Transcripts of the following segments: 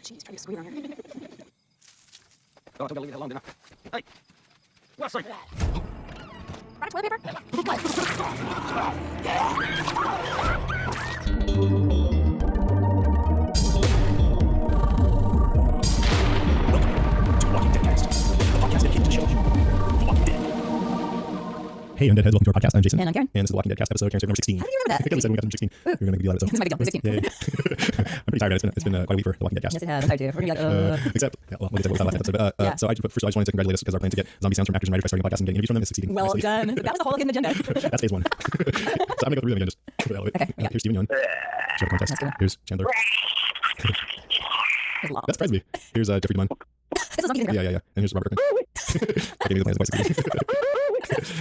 Jeez, try to be sweet on her. Oh, don't leave it alone, didn't I? Hey! Wesley! Brought toilet paper? To Walking Dead Cast, the podcast dedicated to the show The Walking Dead. Hey, Undead Heads, welcome to our podcast. I'm Jason. And I'm Karen. And this is the Walking Dead Cast episode, Karen, number 16. How do you remember that? Because we said we got number 16. You're going to make a deal out of it. This might be number 16. Yay. I'm pretty tired of it. It's been quite a week for the Walking Dead Cast. Yes, it has. I'm tired too. We're going to be like, Except, yeah, well, we'll get to what we thought last episode. But, Yeah. So first of all, I just wanted to congratulate us because our plan to get zombie sounds from actors and writers by starting a podcast and getting interviews from them is succeeding. well nicely. done. That was the whole hidden agenda. That's phase one. So I'm going to go through them again, just for the hell of it. Okay, yeah. Here's Steven Yeun. Show the contest. That's cool. Here's Chandler. It's long. That surprised me. Here's Jeffrey DeMunn. This is something Yeah. And here's Robert Kirkman. I gave me the plans twice.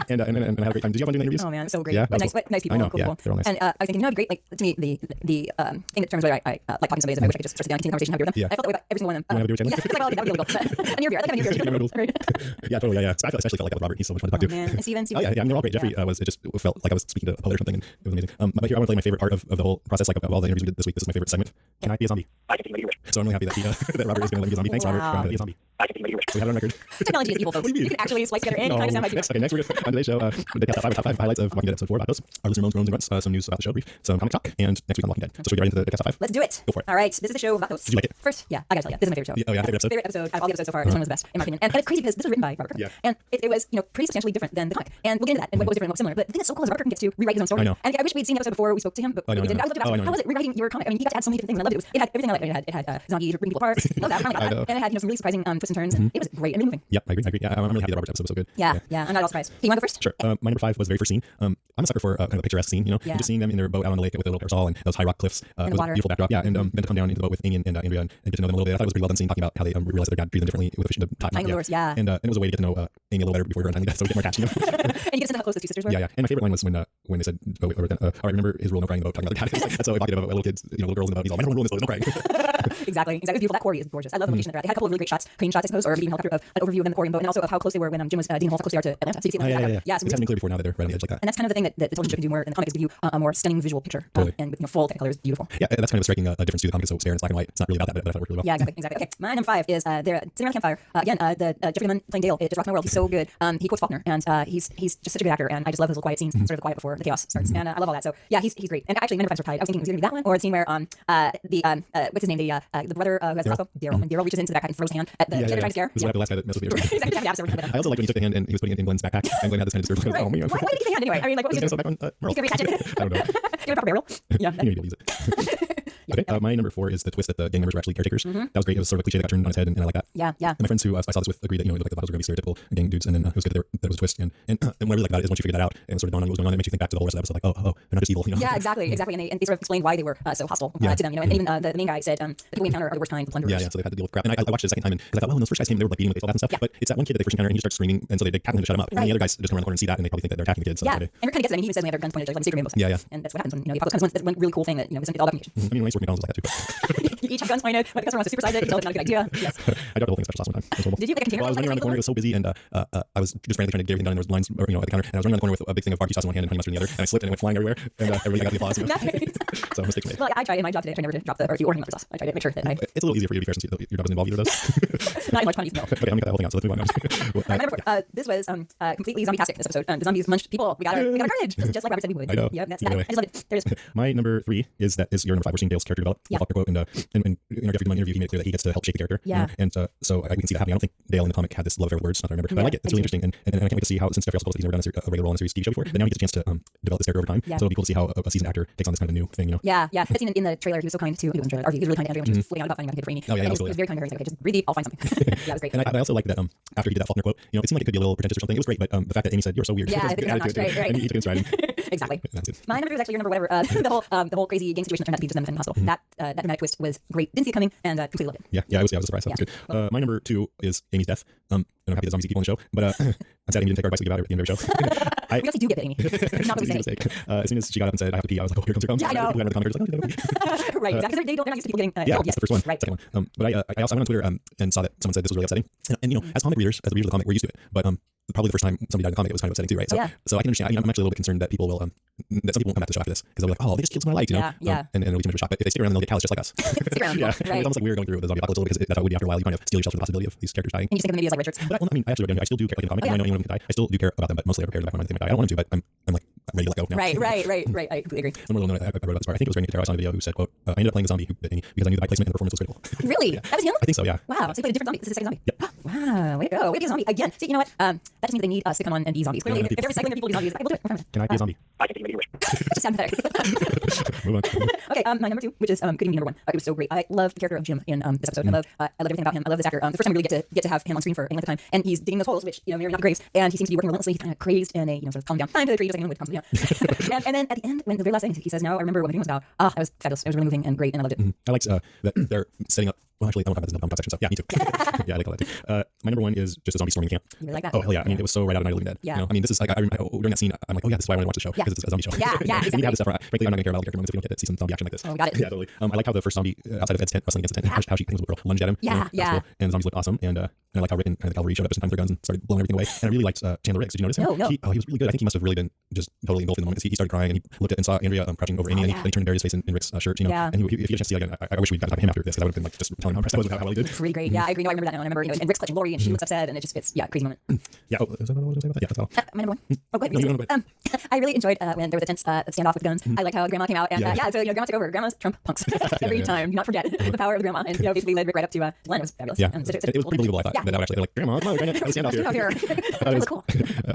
And I had a great time. Did you have fun doing the interviews? Oh man, so great. Yeah, But that was nice people. I know, Cool, yeah, cool. they're all nice. And I was thinking, it'd be great. Like to me, the thing that determines whether I like talking to somebody is if I wish I could just sit down and continue the conversation, have a beer with them. Yeah. I felt that way about every single one of them. You wanna have a beer with Yeah, Chandler? like, well, that would be illegal. A near beer. I like having a near beer. Right. Yeah, totally. Yeah. So I especially felt like that with Robert. He's so much fun to talk to. Man, and Steven. Oh yeah, I mean, they're all great. Jeffrey it just felt like I was speaking to a poet or something, and it was amazing. But here I want to play my favorite part of the whole process, like of all the interviews we did this week. This is my favorite segment. Can I be a zombie? I can be a zombie. So I'm really happy that that Robert is going to let me be a zombie. Thanks, Robert, Wow. for letting me be a zombie. I can be a we have it on record. Technology is evil, folks. What do you You mean? can actually splice together any kind of sound like Next, we're going on today's show. The top five highlights of Walking Dead episode 4 about those. Our listener moans, groans, and grunts. Some news about the show, brief, some comic talk, and next week on Walking Dead. So should we get right into the cast top 5? Let's do it. Go for it. All right, this is the show about those. Did you like it? First, yeah, I gotta tell you, this is my favorite show. Oh yeah, favorite episode. Favorite episode out of all the episodes so far. This one was the best, in my opinion. And it's crazy because this was written by Robert Kirkman. Yeah. And it was, pretty substantially different than the comic. And we'll get into that and what was different and what was similar. But the thing that's so cool is Robert Kirkman gets to rewrite his own story. I know. And I wish we'd seen the episode before we spoke to him, but I know, we didn't. I know. I was looking Oh, I know. how was it rewriting your comic? I mean, he got to add so many different things, and I loved it. It had everything I liked. It had zombies bringing people apart. Love that. I know. And it had some really surprising twists and turns. And it was great and moving. Yep, I agree. Yeah, I'm really happy that Robert's episode was so good. Yeah. I'm not at all surprised. Hey, you want to go first? Sure. My number 5 was the very first scene. I'm a sucker for kind of a picturesque scene, Yeah. and just seeing them in their boat out on the lake with a little parasol and those high rock cliffs. And It the was a water. beautiful backdrop. Yeah, and then to come down into the boat with Amy and Andrea and get to know them a little bit. I thought it was a pretty well done scene talking about how they realized that their dad treated them differently with a fish in the top. Tiny lures, yeah. And it was a way to get to know Amy a little better before her untimely death, so we get more attached. And you get to see how close the two sisters were. Yeah. And my favorite line was when they said, "Oh, I remember his rule, no crying in the boat." Talking about their dad. It's like, that's so evocative of little kids, little girls in the boat. He's all, "My number one rule in this boat, no crying." Exactly. It was beautiful. That quarry is gorgeous. I love the location that they're at. They had a couple of really great shots, crane shots, I suppose, or even helicopter of an overview of them, the quarry and boat, and also of how close they were when Jim was digging holes, how close they are to Atlanta. So you see them. Yeah. So It's happening clear before now that they're right on the edge like that. and that's kind of the thing that the television show can do more in the comics, give you a more stunning visual picture. Totally. And with full technicolor is beautiful. Yeah, that's kind of a striking difference to the comic. It's so spare and black and white. It's not really about that, but I thought it worked really well. Yeah, exactly. Okay, my number 5 is they're sitting around the campfire. Again, the Jeffrey DeMunn playing Dale. It just rocked my world. He's so good. He quotes Faulkner, and he's just such a good actor. And I just love his little quiet scenes, sort of the quiet before the chaos starts. And I love all that. So yeah, he's great. And actually, my number 5's are tied. I was thinking it was either that one or the scene where what's his name, the brother who has Rocco, Daryl, and Daryl reaches into the backpack and throws his hand at the kid they're trying to scare. This is the last guy that messed with me. Exactly. Yeah, absolutely. I also liked when he took the hand and he was putting it in Glenn's backpack, and Glenn had this hand disturbed. Right. Oh, man. Why did he take the hand anyway? I mean, like, what was Was he he doing? going to back on Merle? He could reattach it. I don't know. Give it a proper barrel. Yeah. He knew he'd use it. Okay, my number 4 is the twist that the gang members were actually caretakers. That was great. It was sort of a cliche that got turned on its head, and I like that. Yeah. And my friends who I saw this with agreed that like the bottles were going to be stereotypical gang dudes, and then it was good that it was a twist. And what I really like about it is once you figure that out and sort of dawn on you what was going on, it makes you think back to the whole rest of the episode, like, oh, they're not just evil. Yeah, exactly. And they sort of explained why they were so hostile to them. And even the main guy said the people we encounter are the worst kind of plunderers. Yeah. So they had to deal with crap. And I watched it a second time because I thought, when those first guys came, they were like beating with baseball bats and stuff. But it's that one kid that they first encounter, and he just starts screaming, and so they tackle him to shut him up. And the other guys just come around the corner and see that, and they probably think that they're attacking the kids. So Yeah, and it kind of gets them. He even says when they have their guns pointed, like secret rainbows. Yeah. And that's what happens when the apocalypse comes. That's one really cool thing that it's all about communication. I mean, when I used to work at McDonald's, it was like that too. But You each have guns pointed, but the customer wants to supersize it. You tell them it's not a good idea. Yes. I dropped the whole thing special sauce one time. It was horrible. Did you? Like a container? Well, I was running around the corner. It was so busy, and I was just frantically trying to get everything done. And there was lines, at the counter, and I was running around the corner with a big thing of barbecue sauce in one hand and honey mustard in the other, and I slipped and it went flying everywhere, and everybody got the applause. Nice. So mistake made. Well, I tried in my job today. I tried never to drop the barbecue or honey mustard sauce. I tried to make sure that I It's a little easier for you to be fair since your job doesn't involve either of those. not much money. No. Okay, I'm gonna cut that whole thing out. So let's move on. My number 4. This was completely zombie-tastic. This episode. The zombies munched people. We got our carnage, just like Robert said we would. I know. Yep, that's Anyway. I just loved it. There it is. My number 3 is your number 5. We're seeing Dale's character develop. Yeah. The Faulkner quote, and in our Jeffrey DeMunn interview, he made it clear that he gets to help shape the character. Yeah. And so we can see that happening. I don't think Dale in the comic had this love affair with words. Not that I remember. But I like it. It's really interesting, and I can't wait to see how, since Jeffrey also he's never done a regular role in a series TV show before, but now he gets a chance to develop this character over time. Yeah. So it'll be cool to see how a seasoned actor takes on this kind of new thing. Yeah. That scene in the trailer, he was so kind to. He was in the trailer. Or he was really kind to Andrea when she was fooling out about finding a kid for Amy. Oh, yeah, and that was he was cool, very kind, very just breathe deep. I'll find something. Yeah, it was great. And I also like that after he did that Faulkner quote, it seemed like it could be a little pretentious or something. It was great, but the fact that Amy said, "You're so weird," Yeah, was the good attitude, right. and he took it in stride. Exactly. That's it. My number 2 is actually your number whatever. The whole crazy gang situation that turned out to be just them in the hospital. That dramatic twist was great. Didn't see it coming and completely loved it. Yeah, I was surprised. That was good. My number 2 is Amy's death. and I'm happy that zombies eat people on the show. But I'm sad Amy didn't take our advice we gave out at the end of the show. We actually do get it, Amy. Not what we say. As soon as she got up and said, "I have to pee," I was like, "Oh, here comes, here comes." Yeah, I know. People got in the comments, like, "Oh, Right, exactly. They're not used to people getting yeah, told that's yet. the first one. Right. Second one. But I also went on Twitter and saw that someone said this was really upsetting. And you know, as comic readers, as readers of the comic, we're used to it. But probably the first time somebody died in the comic, it was kind of upsetting too, right? So, Yeah. so I can understand. I'm actually a little bit concerned that people will that some people won't come back to the show after this because they'll be like, "Oh, they just killed someone I liked," you know? Yeah, yeah. And it'll be too much of a shock. But if they stick around, then they'll get callous just like us. Stick around. Yeah, Right. it's almost like we were going through the zombie apocalypse a little because that's how it would be after a while. You kind of steel yourself to the possibility of these characters dying. And you just think of the media as like Richards. But I actually I still do care like in the comic. Oh, yeah. I know anyone can die. I still do care about them, but mostly I care about when they might die. I don't want them to, but I'm like ready to let go now. Right. I completely agree. One more little note I wrote about this part. I think it was Randy Pitero. I saw a video who said, "Quote: I ended up playing the zombie who bit me because I knew the eye placement and the performance was critical." Really? Yeah. That was him? I think so. Yeah. Wow. So he played a different zombie. This is the second zombie. Yep. Wow. Way to go. Way to be a zombie. Again. See, you know what? That just means they need us to come on and be zombies. Clearly, Yeah, if they're recycling their people to be zombies, we'll do it. We're fine. Can I be a zombie? I can think of you wish. Just sound pathetic. Move on. Okay, my number two, which is Good Evening, number one. It was so great. I love the character of Jim in this episode. I love everything about him. I love this actor. The first time we really get to have him on screen for any length of time, and he's digging those holes, which may or may not be graves, and he seems to be working relentlessly. He's kind of crazed and a sort of calm down time for the tree, just like anyone would calm down. and then at the end, when the very last thing he says, "Now I remember what the thing was about." That was fabulous. It was really moving and great, and I loved it. I liked that they're setting up. Well, actually, I don't know if that's in the comment section. So yeah, me too. Yeah, I like all that too. My number one is just a zombie storming the camp. You really like that? Oh hell yeah! I mean, it was so right out of Night of the Living Dead. Yeah. You know? I mean, this is like during that scene, I'm like, oh yeah, this is why I want to watch the show because it's a zombie show. Yeah, yeah, We need to have this stuff. Frankly, I'm not gonna care about all the character moments if we don't get to see some zombie action like this. Oh, we got it. Yeah, totally. I like how the first zombie outside of Ed's tent wrestling against the tent, how she was a girl lunged at him. Yeah, you know, that was yeah. cool. And the zombies looked awesome. And I like how Rick and the cavalry showed up just in time with their guns and started blowing everything away. And I really liked Chandler Riggs. Did you notice him? No. He was really good. I think he must have really been just totally engulfed in the moment because he started crying and he looked at and saw Andrea crouching over Amy and he turned and buried his face in Rick's shirt. You know, Yeah. and if you get a chance to see again, I wish we'd gotten him after this because I would have been like just telling him how impressed I was with how well he did. Pretty great. Yeah, I agree. No, I remember that now. I remember, and Rick's clutching Lori, and she looks upset, and it just fits. Yeah, crazy moment. Yeah. Oh, is that what I was gonna say about that? Yeah, that's all. My number one. Oh, go No, you ahead. I really enjoyed when there was a tense standoff with guns. I like how Grandma came out, and Yeah. so Grandma took over. Grandma's Trump punks every time. Do not forget the power of the Grandma, and basically led Rick right up to Glenn. It was fabulous. Yeah, And it was pretty believable. I thought that would actually like, Grandma, come on, we're gonna stand off Get out here. here. I thought it was Cool.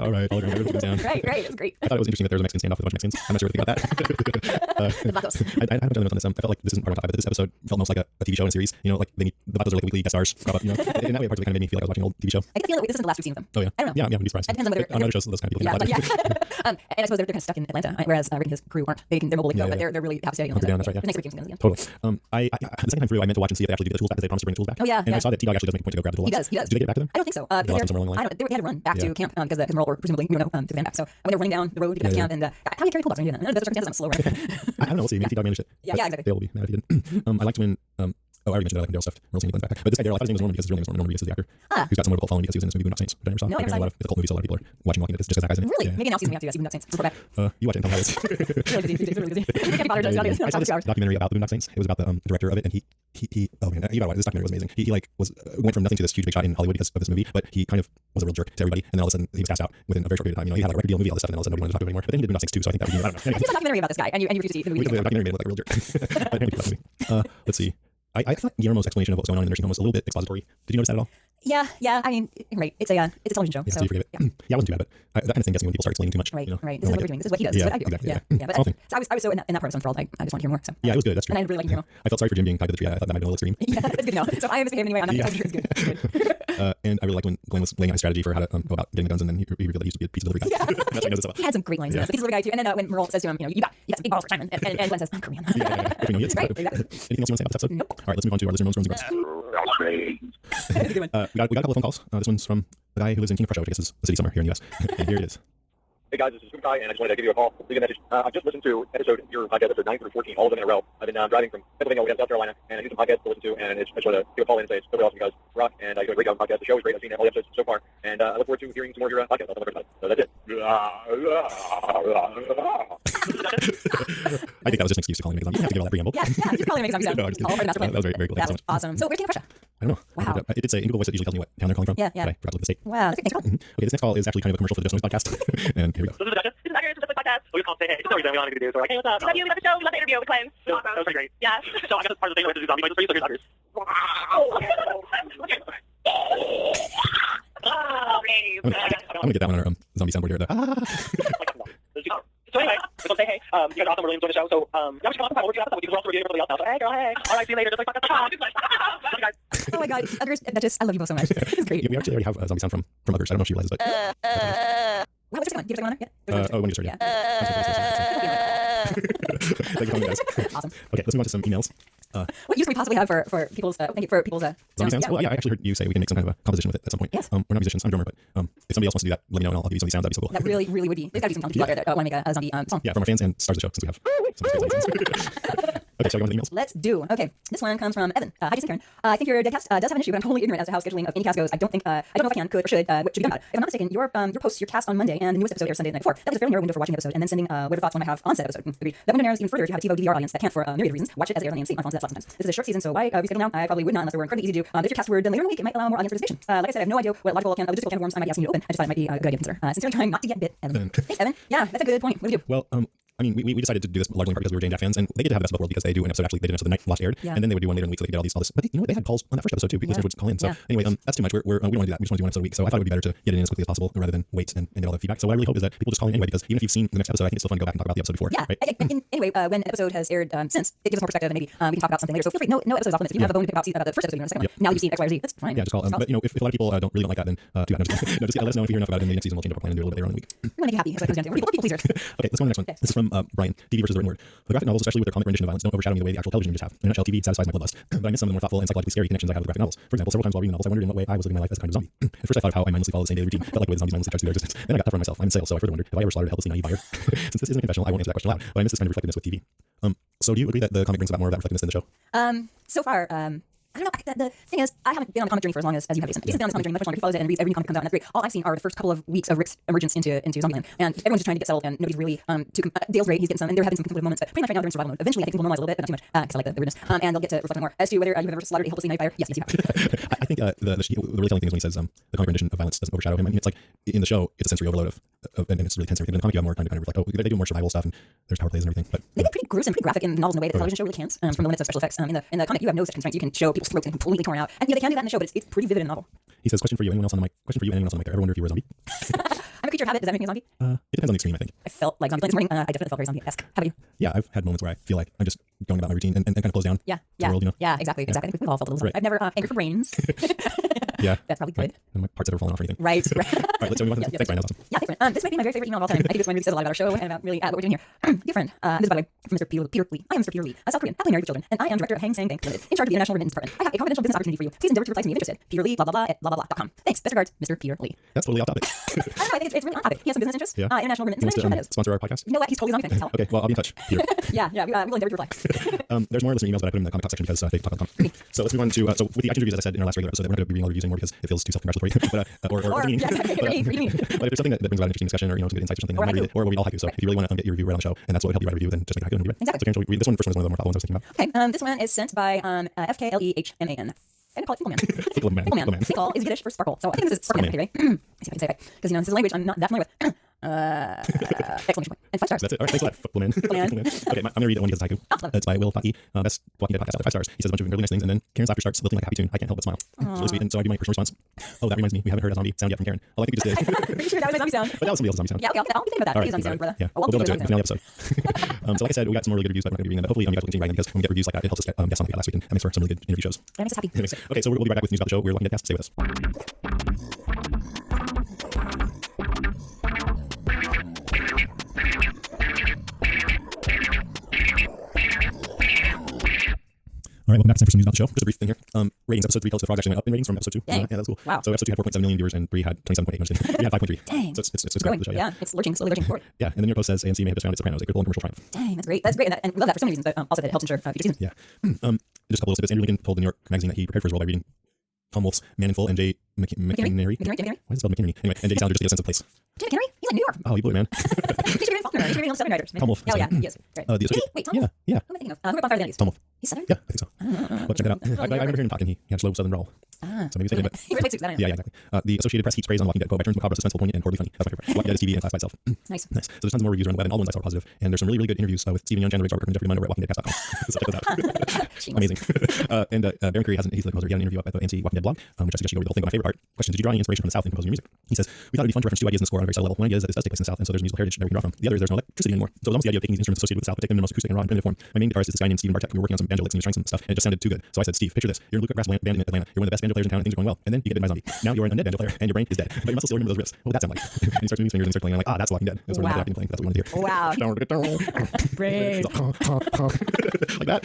All right, all right, everything's down. Right. It was great. I thought it was interesting that there was a Mexican standoff with a bunch of Mexicans. I'm not sure what to think about that. The Vatos. I haven't done on this. I felt like this isn't part of my topic, but this episode felt almost like a TV show in a series. You know, like the Vatos are like weekly guest stars. Crop up, you know, in that way, parts of it kind of made me feel like I was watching an old TV show. I get the feeling that this isn't the last we've seen of them. Oh yeah, I don't know. Yeah, wouldn't be surprised. It depends on whether on other shows, those kind of people. Yeah, can but fly. and I suppose they're kind of stuck in Atlanta, whereas Rick and his crew aren't. They're mobile, they can go, Yeah, but yeah. they're really have to stay in Hunker Atlanta. down, that's right, yeah. Nice Rick James guns again. Totally. I the second time through, I meant to watch and see if they actually do get the tools back because they promised to bring the tools back. Oh, yeah, And yeah. I saw that T-Dog actually does make a point to go grab the tools. He does. Do they get back to them? I don't think so. They lost Because them somewhere along the line? they had to run back Yeah. to camp because the Merle were presumably to the van back. So when they're running down the road to get back to Yeah, camp, and how do you carry toolbox when you do that? None of those circumstances. I'm slow running. I don't know. We'll see. Maybe T-Dog managed it. Yeah, But exactly. Dale will be mad if he didn't. I liked when I already mentioned that I like when Dale stuffed Merle's hand in Glenn's backpack. But this guy Daryl, I thought his name was Norman because his real name is Norman Reedus is the actor. Who's got somewhat of a cult following because he was in this movie Boondock Saints, which I never saw. No, I never Apparently a lot saw of it's a cult movie, so a lot of people are watching Walking Dead just because that guy's in it. Really? Yeah. Maybe now season we have to see Boondock Saints. Report back. You watch it and tell me how it is. Really busy. We can't be bothered to study this. I saw It's this 2 hours. documentary about the Boondock Saints. It was about the director of it, and he oh man, you gotta watch it. This documentary was amazing. He like went from nothing to this huge big shot in Hollywood because of this movie, but he kind of was a real jerk to everybody, and then all of a sudden he was cast out within a very short period of time. You know, he had like a record deal, movie, all this stuff, and then all of a sudden nobody wanted to talk to him anymore. But then he did Boondock Saints too, so I think that was, I don't know. I've seen a documentary about this guy, and you refuse to see the movie. The documentary made him look like a real jerk. But anyway, that movie. Let's see. I thought Guillermo's explanation of what was going on in the nursing home was a little bit expository. Did you notice that at all? Yeah. I mean, right. It's a television show. Yeah, so So you forgive it. yeah. Yeah, I wasn't too bad, but that kind of thing gets me when people start explaining too much. Right. You know? This is what we're doing. This is what he does. This is what I do. Exactly, Yeah. yeah. But Something. so I was so in that part of Sunford, I just want to hear more. So Yeah, it was good. That's true. and I really like Guillermo. I felt sorry for Jim being tied to the tree. I thought that might have been a little extreme. Yeah, that's good to know. So I investigate him anyway. I'm not Yeah. sure it's good. And I really liked when Glenn was laying out his strategy for how to go about getting the guns, and then he revealed that he used to be a pizza delivery guy. That's what he knows this about. He had some great lines. Yeah. But he's a little guy too. And then when Merle says to him, you got some big balls for Simon, and Glenn says, I'm Korean. Yeah. If we know he is. Right, Anything exactly. else you want to say about this episode? Nope. All right, let's move on to our listener notes, and That's a good one. we got a couple of phone calls. This one's from the guy who lives in King of Prussia, which I guess is a city somewhere here in the U.S. And here it is. Hey guys, this is Scoop Guy, and I just wanted to give you a call, leave a message. I've just listened to your podcast, episode 9 through 14, all of them in a row. I've been driving from Pennsylvania over to South Carolina, and I need some podcasts to listen to, and I just want to give a call in and say it's really awesome, you guys rock, and you do a great job on the podcast. The show is great. I've seen all the episodes so far, and I look forward to hearing some more of your podcasts. I'll tell my friends about it. So that's it. I think that was just an excuse to call him because I'm going to have to give all that preamble. Yeah, just probably makes sense. No, I'm just All kidding. part of the master plan. That was very, very cool. That Thanks was so much. awesome. So where's King of Prussia? I don't know. Wow. It did say in Google Voice it usually tells me what town they're calling from. Yeah. But I forgot to look at the state. Wow, that's a good. Thanks, Carl. Okay, this next call is actually kind of a commercial for the Just Noise podcast. And here we go. This is Becca. This is Becca. It's just a podcast. We call say hey. It's no reason we wanted to do. So we're like, hey, what's up? We love you. We love the show. We love the interview with Glenn. That was pretty great. Yeah. So I got this part of the thing where I have to do zombie noises for you. So here's others. I'm gonna get that one on our zombie soundboard here. So anyway, we're going to say hey. You guys are awesome. We're really enjoying the show. So yeah, we should come on the podcast. We're also reviewing everybody else now. So hey, girl, hey. All right, see you later. Just like podcast. Love you guys. Oh my God, others. That just I love you both so much. It's great. Yeah, we actually already have a zombie sound from others. I don't know if she realizes, but Wow, what's your second one? Do you have a second one? Yeah. when you started, Yeah. Thank you for coming, guys. Awesome. Okay, let's move on to some emails. What use can we possibly have for people's thank you for people's Zombie sounds? yeah. Well, yeah, I actually heard you say we can make some kind of a composition with it at some point. Yes. We're not musicians. I'm a drummer, but if somebody else wants to do that, let me know and I'll give you some of these sounds. That'd be so cool. That really, really would be. There's got to be some talented people out there that want to make a zombie song. Yeah, from our fans and stars of the show, since we have some Okay, shall we go with the emails? Let's do. Okay, this one comes from Evan. Hi, Jason Karen. I think your deadcast does have an issue, but I'm totally ignorant as to how scheduling of any cast goes. I don't know if I can, could, or should. What should be done about it? If I'm not mistaken, your posts your cast on Monday and the newest episode airs Sunday the night before. That was a fairly narrow window for watching the episode and then sending whatever thoughts one might have on said episode. Agreed. That window narrows even further if you have a TiVo DVR audience that can't, for a myriad of reasons, watch it as it airs on AMC on phones. That's lots of times. This is a short season, so why reschedule now? I probably would not unless it were incredibly easy to do. But if your cast were done later in the week, it might allow more audience participation. Like I said, I have no idea what logistical can of worms I might be asking you to open. I just thought it might be a good idea to consider. Sincerely trying not to get bit, Evan. Thanks, Evan. Yeah, that's a good point. What do we do? Well, I mean, we decided to do this largely in part because we were Jane Daff fans, and they did have the best of both worlds because they do an episode actually. They did an episode the night last aired, Yeah. and then they would do one later in the week so they could get all this. But you know what? They had calls on that first episode too. People would call in. So anyway, that's too much. We don't want to do that. We just want to do one episode a week. So I thought it would be better to get it in as quickly as possible rather than wait and get all the feedback. So what I really hope is that people just call in anyway because even if you've seen the next episode, I think it's still fun to go back and talk about the episode before. Yeah. Right? Anyway, when an episode has aired since, it gives us more perspective and maybe we can talk about something later. So feel free. No episode is off limits. If you have a bone to pick about the first episode or the second one, now you've seen X, Y, or Z. That's fine. Yeah, just call. But you know, if a lot of people don't really like that, then too bad. No, just let us know if you hear enough about it in the next season. We'll change up our plan and do it a little bit later on in the week. We want to make you happy. That's what it comes down to. People pleasers. Okay, let's go on to the next one. Okay. This is from Brian. TV versus the written word. The graphic novels, especially with their comic rendition of violence, don't overshadow me the way the actual television images have. In a nutshell, TV satisfies my bloodlust, but I miss some of the more thoughtful and psychologically scary connections I have with graphic novels. For example, several times while reading novels, I wondered in what way I was living my life as a kind of zombie. At first, I thought of how I mindlessly follow the same daily routine, felt like the way the zombies mindlessly charge through their existence. Then I got that from myself. I'm in sales, so I further wondered, have I ever slaughtered a helplessly naive buyer? Since this isn't a confessional, I won't answer that question aloud, but I miss this kind of reflectiveness with TV. So do you agree that the comic brings about more of that reflectiveness than the show? So far, I don't know. The thing is, I haven't been on the comic journey for as long as you have, Jason. Jason's been on this comic journey much longer. He follows it and reads every new comic comes out, and that's great. All I've seen are the first couple of weeks of Rick's emergence into Zombieland, and everyone's just trying to get settled, and nobody's really Dale's great. He's getting some, and they're having some contemplative moments, but pretty much right now they're in survival mode. Eventually, I think things will normalize a little bit, but not too much, because I like the weirdness, and they'll get to reflect more. As to whether you've ever slaughtered a helplessly naive buyer, yes, you have. I think the really telling thing is when he says the comic rendition of violence doesn't overshadow him. I mean, it's like in the show, it's a sensory overload of and it's really tense and everything. In the comic, you have more time to kind of reflect. Oh, they do more survival stuff, and there's power plays and everything. But they get pretty gruesome, pretty graphic in novels in a way that the television show really can't. From the limits of special effects, in the comic, you have no such constraints. You can show people's throats completely torn out, and they can do that in the show, but it's pretty vivid in the novel. He says, question for you, anyone else on the mic? Question for you, anyone else on the mic? Ever wonder if you were a zombie? I'm a creature of habit. Does that make me a zombie? It depends on the extreme, I think. I felt like zombie this morning. I definitely felt very zombie-esque. How about you? Yeah, I've had moments where I feel like I'm just going about my routine and kind of close down Yeah, the world, you know? Yeah, exactly. I think we've all felt a little zombie. Right. I've never angered for brains. Yeah. That's probably good. And my parts ever fallen off or anything. Right. All right, let's move on. Thanks, Brian. That's awesome. Yeah, thanks, friend. This might be my very favorite email of all time. I think this one really says a lot about our show and about really what we're doing here. Dear friend, this is by the way from Mr. Peter Lee. I am Mr. Peter Lee, a South Korean, happily married with children, and I am director of Hang Sang Bank Limited, in charge of the International Remittance Department. I have a confidential business opportunity for you. Please endeavor to reply to me if interested. Peter Lee, blah blah blah at blah.com. Thanks. Best regards, Mr. Peter Lee. That's totally off topic. I don't know. I think it's really on topic. He has some business interests. Yeah. International He remittance. wants I'm not sure what that to is. sponsor our podcast. You know what? He's totally zombie. Thank you. Okay, well, I'll be in touch, Peter. Yeah. We'll endeavor to reply. There's more listener emails, but I put them in the comment section because they talk on com. So let's move on to so with the iTunes reviews, as I said in our last regular episode, that we're not going to be reading all the reviews anymore because it feels too self-congratulatory. But or demeaning. But if there's something that brings about an interesting discussion or some good insights or something, Or I might read it, haiku. or we all haiku. So if you really want to get your review read on the show, and that's what would help you write a review, then just make a haiku and read it. Exactly. So Karen, shall we read this one? The first one is one of the more thoughtful ones I was thinking about. Okay. This one is sent by FKLEHMAN. I'm gonna call it Fickle Man. Fickle man. Fickle is Yiddish for sparkle. So I think this is sparkle man, right? Let's see if I can say it right. Because this is a language I'm not that familiar with. Exclamation point. And 5 stars. That's it. All right, thanks a lot, Fickle man. Okay, I'm gonna read it when he gets a haiku. It's by Will Pocky. Best Walking Dead podcast out of 5 stars. He says a bunch of really nice things, and then Karen's laughter starts looking like a happy tune. I can't help but smile. It's really sweet. And so I do my personal response. Oh, that reminds me, we haven't heard a zombie sound yet from Karen. Oh, I think we just did. Pretty sure that was my zombie sound. But that was somebody else's zombie sound. Yeah, I'll be thinking about that. All Please, right, zombie sound, brother. yeah, Oh, we'll build do up to it in the episode. So like I said, we got some more really good reviews, but we're not going to be reading them. But hopefully, you guys will continue writing because when we get reviews like that, it helps us get guests on the last week, and that makes for some really good interview shows. That makes us happy. Okay, so we'll be right back with news about the show. We're Walking Dead cast. Stay with us. All right, welcome back. It's time for some news about the show. Just a brief thing here. Ratings. Episode 3, Tales of the Frogs, actually went up in ratings from episode 2. Dang. Yeah, that's cool. Wow. So episode 2 had 4.7 million viewers, and 3 had 27.8. No, just kidding. 3 had 5.3. Dang. So it's Growing. great for the show. Yeah, it's slowly lurching forward. Yeah, and then your post says AMC may have just found its Sopranos, a critical and commercial triumph. Dang, that's great. That's great. And we love that for so many reasons, but also that it helps ensure future seasons. Yeah. Just a couple of snippets. Andrew Lincoln told the New York Magazine that he prepared for his role by reading Tom Wolfe's Man in Full and Jay McInerney. McInerney? Why is it spelled McInerney? Anyway, and Jay Salinger just to get a sense of place. Jay McInerney? He's in New York. Oh, you blew it, man. He's reading Faulkner. He's reading Seven Writers. Tom Wolfe. Oh, yeah. Yes. Right. The associate. Wait, Tom Yeah, Wolfe? yeah. Who am I thinking of? Who wrote Bonfire of the Vanities? Tom Wolfe. He's Southern? Yeah, I think so. Well, check that out. I remember hearing him talk, and he had a slow southern drawl. So maybe thinking, but He wears white suits. That I know. yeah, exactly. The Associated Press heaps praise on Walking Dead. Quote, by turns macabre, suspenseful, poignant, and horribly funny. That's my favorite. Walking Dead is TV and class by itself. Nice. Nice. So there's tons more reviews on the web, and all the ones I saw are positive. And there's some really, really good interviews with Stephen Young, Chandler Riggs, Robert Kirkman, Jeffrey Munn over at WalkingDeadcast.com. So check those out. Amazing. And Baron Curry he's the composer. He had an interview up at the AMC Walking Dead blog, which I suggest you go read the whole thing. But my favorite part: question: did you draw any inspiration from the South in composing your music? He says, we thought it'd be fun to reference 2 ideas in the score on a very subtle level. One idea is that this does take place in the South, and so there's musical heritage that we can draw from. The other is there's no electricity anymore. So it was almost the idea of taking these instruments associated with the South, but taking them in the most acoustic and raw and primitive form. My main guitarist is this guy named Stephen Bartek. We were working on some banjo licks and he was trying some stuff, and it just sounded too good. So I said, Steve, picture this. You're a bluegrass band in Atlanta. You're one of the best banjo players in town, and things are going well. And then you get bitten by a zombie. Now you're an undead banjo player, and your brain is dead. But your muscles still remember those riffs. What would that sound like? And he starts moving his fingers and starts playing. I'm like, that's Walking Dead. That's what Wow. I've been playing. That's what we wanted to hear. Wow. Great. Like that.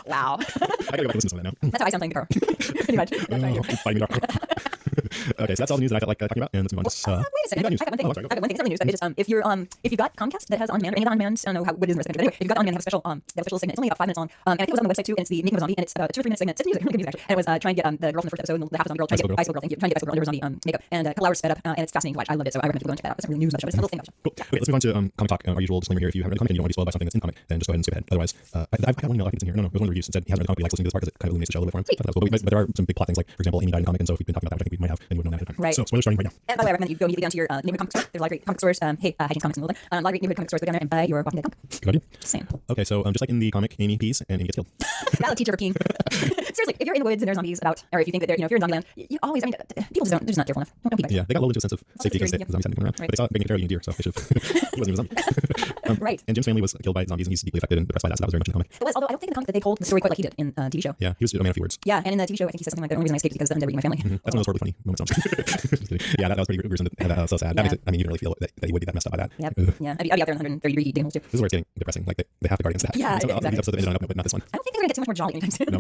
Wow. I gotta go back and listen to some of that now. That's how I sound playing guitar. Pretty much. That's what I do. Fighting the dark. Okay, so that's all the news that I felt like talking about, and let's move on to Wait a second. news. I got one thing. Oh, sorry, I got one thing. It's not really news, but it's if you've got Comcast that has on demand or any on demand, I don't know what it is in the rest of it, but anyway, if you've got on demand, they have a special segment. It's only about 5 minutes long, and I think it was on the website too. And it's the Making of a Zombie, and it's about a 2 or 3 minute segment. It's music, really good music actually. And it was trying to get the girl from the first episode, and the half of the zombie girl, trying to get Ice Girl, thank you, trying to get Ice Girl under her zombie makeup, and a couple hours sped up, and it's fascinating to watch. I loved it, so I recommend people go and check that out. It's not really news about the show, but it's a little thing about the show. Cool. Wait, let's move on to comic talk. Our usual disclaimer here: if you haven't read the comic and you don't want to be spoiled by something that's in the comic, then just go ahead and skip ahead. Otherwise, I've got one email I think it's in here. No, it was one of the reviews that said he hasn't read the comic, but he likes listening to this part because it kind of illuminates the show a little bit for him. So I thought that was cool. But there are some big plot things, like for example, Amy died in the comic, and so if we've been talking about that, which I think we might have, then we would know that ahead of time. Right. So spoilers starting right now. And by the way, I recommend you go immediately down to your neighborhood comic store. There's a lot of great comic stores. Hey, Hygiene Comics in Wilden. A lot of great neighborhood comic stores. Go down there and buy your Walking Dead comic. Good idea. Same. Okay, so just like in the comic, Amy pees and Amy gets killed. Valid teacher for king. Seriously, if you're in the woods and there's zombies about, or if you think that if you're in zombie land, you always, people just they're just not careful enough. Don't be back. Yeah, they got a little bit of a sense of safety because Yep. the zombies hadn't come around. Right. But they saw it being a and deer, so they should have. He wasn't even a zombie. Right. And Jim's family was killed by zombies, and he's deeply affected and depressed by that. So that was very much in the comic. It was, although I don't think in the comic that they told the story quite like he did in TV show. Yeah, he was a man of few words. Yeah, and in the TV show, I think he said something like the only reason I escaped is because they were eating my family. That's one of those horribly funny moments. Just kidding. Yeah, that was pretty gruesome. That was so sad. That makes it, I mean, you didn't really feel that he would be that messed up by that. Yep. Ugh. Yeah. I'd be out there in 130 degree holes too. This is where it's getting depressing. Like they have to guard against that. Yeah, So, exactly. these episodes have ended on up, but not this one. I don't think they're gonna get too much more jolly anytime soon. No.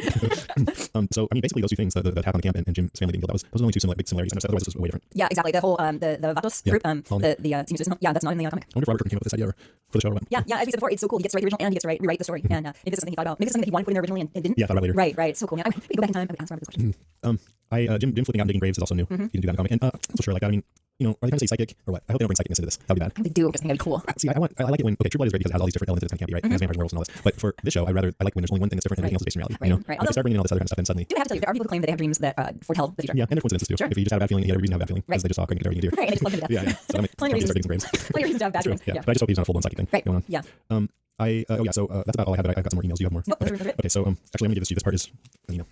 So I mean, basically those two things that happened on the camp and Jim's family being killed. Those are only two big similarities. I know, otherwise, this was way different. Yeah, exactly. The whole the Vatos Yeah. group, Colony. the senior citizen. Yeah, that's not in the comic. I wonder if Robert Kirkman came up with this idea or for the show or what. Yeah, as we said before, it's so cool. He gets to write the original and he gets to rewrite the story. And maybe this is something he thought about. Maybe it's something that he wanted to put in there originally and didn't. Yeah, I thought about it later. Right. It's so cool, man. We go back in time. I would ask Robert this question. Jim flipping out and digging graves is also new. He didn't do that in the comic. And I'm not so sure. Like, I mean, are they trying to say psychic or what? I hope they don't bring psychicness into this. That would be bad. I think they do because I think that'd be cool. See, I like it when True Blood is great because it has all these different elements that it's kind of campy, right? It has vampires and werewolves and all this. But for this show, I like when there's only one thing that's different and everything else is based in reality. Right, You know, right. If they start bringing in all this other kind of stuff, and suddenly, Do I have to tell you, there are people who claim that they have dreams that foretell the future. yeah, and there's coincidences too. Sure. If you just had a bad feeling, you had a reason to have a bad feeling because Right. they just saw Craig get everything you do. Right, and they just plug them to death. Yeah. So that makes Plenty of start digging some graves. Plenty of reasons to have bad True. dreams. Yeah. But I just hope he's not a full-blown psychic thing Right. going on. Yeah. So that's about all I have. I've got some more emails. Do you have more? Nope, those are it. Okay, so actually, I'm gonna give this to you. This part is,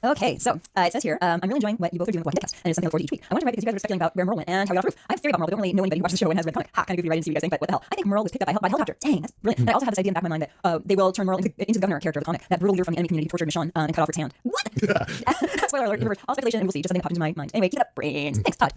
Okay, so it says here, I'm really enjoying what you both are doing with Walking Dead, and it's something I look forward to each week. I wanted to write because you guys were speculating about where Merle went and how he got off the roof. I have a theory about Merle. I don't really know anybody who watches the show and has read the comic. Ha, kind of goofy, right? And see what you guys think, but what the hell? I think Merle was picked up by helicopter. Dang, that's brilliant. And I also have this idea in the back of my mind that they will turn Merle into the governor character of the comic. That brutal leader from the enemy community tortured Michonne and cut off its hand. What? Spoiler alert, universe. All speculation, and we'll see. Just something that popped into my mind. Anyway, keep it up, brains. Thanks, Todd.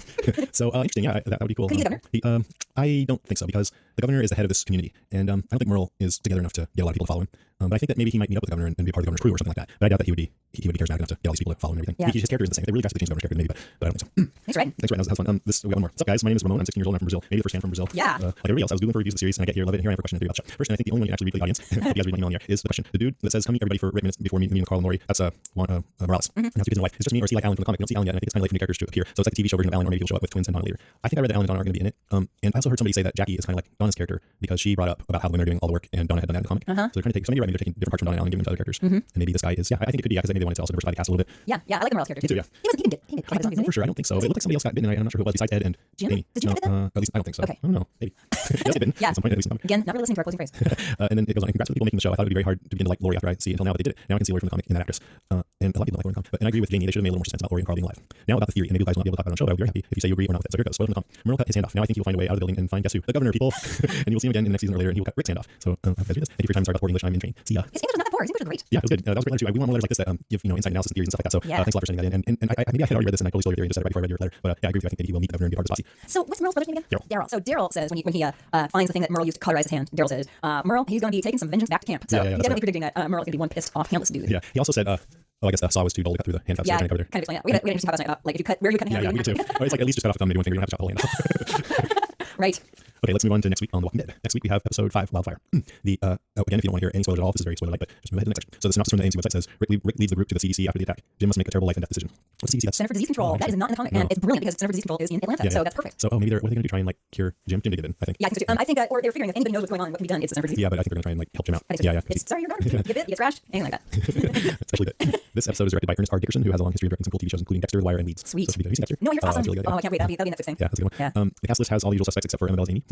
So interesting. Yeah, that would be cool. Could he be the governor? I don't think so because the governor is the head of this community, and I don't think Merle is together enough to get a lot of people to follow him. But I think that maybe he might meet up with the governor and be part of the governor's crew or something like that. But I doubt that he would be charismatic enough to get all these people to follow him and everything. Yeah. His character is the same. They really drastically changed the governor's character maybe, but I don't think so. Thanks, Ryan. Thanks, Ryan. That was fun. We got one more. What's up, guys? My name is Ramon. I'm 16 years old. I'm from Brazil. Maybe the first fan from Brazil. Yeah. Like everybody else, I was Googling for reviews of the series, and I get here, love it, and here I have a question and theory about the show. First, and I think the only one you actually read for the audience, if you guys read my email in here, is the question. The dude that says, "Come meet everybody for minutes before meeting Carl and Lori." That's Morales. And that's because his wife. It's just me or see like Alan from the comic. We don't see Alan yet. And I think it's kind of late for new characters to appear. So it's like a TV show version of Alan, or maybe he'll show up with twins and Donna later. I think I read that Alan and Donna are going to be in it. And I also heard somebody say that Jackie is kind of like Donna's character because she brought up about how the women are doing all the work and Donna had done that in the comic. So they're trying to take. So maybe they're taking different parts from Donna and Alan and giving them to other characters. And maybe this guy is. Yeah, I think it could be because maybe they wanted to also diversify the cast a little bit. Yeah, I like the Morales character. Me too, yeah. He did I don't know for sure. I don't think so. It looked like somebody else got bitten, and I'm not sure who it was besides Ed and Jim? Amy. Did you get bitten? At least I don't think so. Okay. I don't know. Maybe. He does get bitten Yeah. at some point, at least in the comic. Again, not really listening to our closing phrase. And then it goes on. Congrats to the people making the show. I thought it would be very hard to begin to like Lori after I see it until now, but they did it. Now I can see Lori from the comic and that actress. And a lot of people like Lori in the comic. And I agree with Jamie. They should have made a little more sense about Lori and Carl being alive. Now about the theory, and maybe you guys will not be able to talk about it on the show, but I would be very happy if you say you agree or not with it. So here it goes. Spoiler in the comic. Merle cut his hand off. Now I think he will find a way out of the building and find guess who? The governor, people. And you will see him again in the next season or later, and he will cut Rick's hand off. So I have to do this. Thank you for your time. Sorry about poor English. I'm in train. See ya. His English was not that poor. His English was great. Yeah, it was good. That was a great letter too. We want more letters like this that give inside analysis theories and stuff like that. So Yeah. thanks a lot for sending that in. And maybe I had already read this and I totally stole your theory and just said it right before I read your letter. But yeah, I agree with you. I think maybe he will meet the governor and be part of his posse. So what's Merle's brother's name again? Daryl. So Daryl says when he finds the thing that Merle used to cauterize his hand, Daryl says, Merle, he's going to be taking some vengeance back to camp. So Yeah, he's that's definitely right. predicting that Merle's going to be one pissed off, handless dude. Yeah. He also said, I guess the saw was too dull to cut through the handcuffs. Yeah, So kind of explain that. We had an interesting talk last night about like if you cut where are you cutting yeah, hand? me too. It's like at least just cut off the thumb, maybe one finger. You don't have to chop the whole hand off. Right. Okay, let's move on to next week on The Walking Dead. Next week we have episode 5, Wildfire. Again, if you don't want to hear any spoilers at all, this is very spoiler light, but just move ahead to the next section. So the synopsis from the AMC website says Rick leads the group to the CDC after the attack. Jim must make a terrible life and death decision. What's CDC? That's Center for Disease Control. That is not in the comic, No. and it's brilliant because Center for Disease Control is in Atlanta, Yeah, so yeah. that's perfect. So maybe what are they going to do? Try and like cure Jim? Jim did it, I think. Yeah, I think so too. I think or they're figuring if anybody knows what's going on, what can be done, it's the Center for Disease. Yeah, but I think they're going to try and like help Jim out. I think so. Yeah. It's sorry, you're gone. You get bit, you get thrashed, anything like that. Especially that. This episode is directed by Ernest R. Dickerson, who has a long history of directing some cool TV shows, including Dexter, The Wire, and Weeds. Sweet. So have you seen Dexter? No, you're awesome. It's really good. Oh, I can't wait. That'll be a Netflix thing. Yeah, that's a good one. Yeah. The cast list has all the usual suspects except for Annabelle's Amy.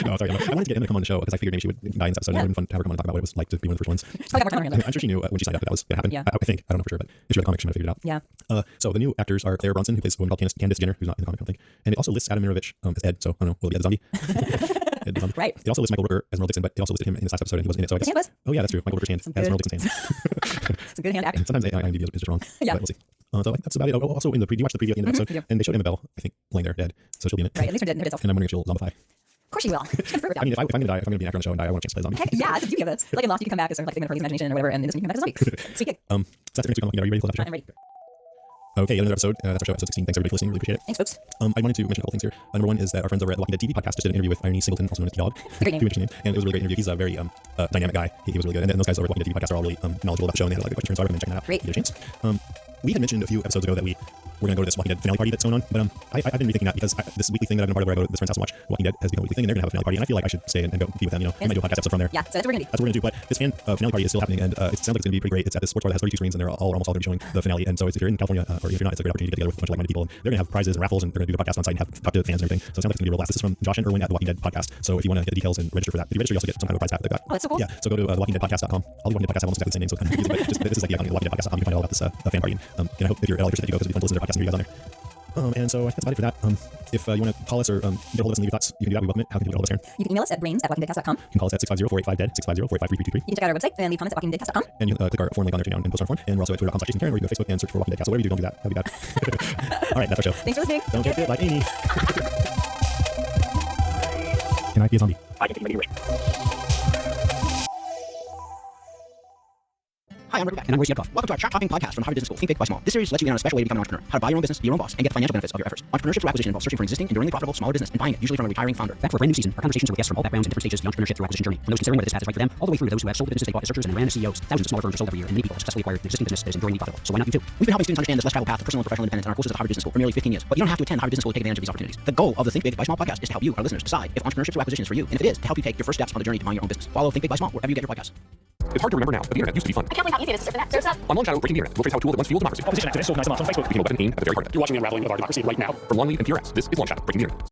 No, sorry. I wanted to get Emma to come on the show because I figured maybe she would die in this episode. Yeah. It would have been fun to have her come on and talk about what it was like to be one of the first ones. Probably got more time on her though. I'm sure she knew when she signed up that was going to happen. Yeah. I think. I don't know for sure, but if she read the comics, she might have figured it out. Yeah. So the new actors are Claire Bronson, who plays a woman called Candace Jenner, who's not in the comic, I don't think. And it also lists Adam Mirovich as Ed, so I don't know, will he be Ed the zombie? Ed the zombie. Right. It also lists Michael Rooker as Merle Dixon, but it also listed him in this last episode and he wasn't in it. So I guess, His hand was? oh yeah, that's true. Michael Rooker's hand as Merle Dixon's hand. Some good hand acting. And sometimes IMDb is just wrong. Yeah. But we'll see. So that's about it. Oh, also, in the preview, you watched the preview at the end of the episode, and they showed Annabelle, I think, laying there dead. So she'll be in it. Right, at least her dead itself. And I'm wondering if she'll zombify. Of course she will. I mean, if I'm going to die, if I'm going to be an actor on the show and die, I want a chance to play a zombie. Heck yeah, that's the beauty of it. It's like in Lost, you can come back as sort of like figment of Harley's imagination or whatever, and in this one you come back as a zombie. Sweet gig. So that's it for next week on Walking Dead. Are you ready to close out the show? I'm ready. Okay, another episode. That's our show, episode 16. Thanks everybody for listening. Really appreciate it. Thanks, folks. I wanted to mention a couple things here. Number one is that our friends over at the Walking Dead TV podcast just did an interview with Irony Singleton, also known as T-Dog. Great name. Too interesting name. And it was a really great interview. He's a very dynamic guy. He was really good. And those guys over at Walking Dead TV podcast are all really knowledgeable about the show, and they had a lot of good questions, so I recommend checking that out. Great. If you get a chance. We had mentioned a few episodes ago that we were going to go to this Walking Dead finale party that's going on, but I've been rethinking that because this weekly thing that I've been part of where I go to this friend's house and watch Walking Dead has become a weekly thing, and they're going to have a finale party, and I feel like I should stay and go be with them, you know. We might do a podcast episode from there. Yeah, so that's what we're going to do. That's what we're going to do. But this finale party is still happening, and it sounds like it's going to be pretty great. It's at the sports bar that has 32 screens, and they're almost all going to be showing the finale. And so if you're in California, or if you're not, it's a great opportunity to get together with a bunch of like-minded people. And they're going to have prizes and raffles, and they're going to do the podcast on site and talk to fans and everything. So it sounds like it's going to be a real blast. This is from Josh and Erwin at the Walking Dead podcast. So if you want to get the details and register for that, if you register, you also get some kind of a prize pack that they've got. Oh, that's so cool. Yeah. So go to thewalkingdeadpodcast.com. All the Walking Dead podcasts have almost exactly the same name, so it's kind of confusing. But just, this is like the account, thewalkingdeadpodcast.com. You can find out all about this fan party. And I hope if you're at all interested that you go, because it'd be fun to listen to their podcast and hear you guys on there. And so I think that's about it for that. If you want to call us or get a hold of us and leave your thoughts, you can do that. We welcome it. How can people get a hold of us, Aaron? You can email us at brains@walkingdeadcast.com. You can call us at 650-485-DEAD, 650-485-3333. You can check out our website and leave comments at walkingdeadcast.com. And you can click our form link on there to down and post on our form. And we're also at twitter.com/JasonKaren, or you can go to Facebook and search for Walking Dead Cast. So whatever you do, don't do that. That'd be bad. All right, that's our show. Thanks for listening. Don't get bit like Amy. Can I be a zombie? I can take my wish. Hi, I'm Rick Beck, and I'm Royce Yedkoff. Welcome to our Chat Talking podcast from Harvard Business School. Think Big, Buy Small. This series lets you in on a special way to become an entrepreneur, how to buy your own business, be your own boss, and get the financial benefits of your efforts. Entrepreneurship through acquisition involves searching for an existing, enduringly profitable, smaller business and buying it, usually from a retiring founder. Back for a brand new season, our conversations are with guests from all backgrounds and different stages of the entrepreneurship through acquisition journey. From those considering whether this path is right for them, all the way through those who have sold the business they bought to searchers and ran as CEOs. Thousands of smaller firms are sold every year, and many people have successfully acquired an existing business that is enduringly profitable. So why not you too? We've been helping students understand this less traveled path of personal and professional independence in our courses at Harvard Business School for nearly 15 years. But you don't have to attend Harvard Business School to take advantage of these opportunities. The goal of the Think Big, Buy Small podcast is to help you, our listeners, decide if entrepreneurship through acquisition is for you, and if it is, to help you take your first steps on the journey to buying your own business. Follow Think Big, Buy Small wherever you get your podcasts. It's hard to remember now, but the internet used to be fun. I can't believe how easy it is to surf the net. Surf's up. On Long Shadow, Breaking the Internet, we'll trace how a tool that once fueled democracy Opposition activists organize them on Facebook. became a weapon aimed at the very heart of it. You're watching the unraveling of our democracy right now. From Longleaf and PRS, this is Long Shadow, Breaking the Internet.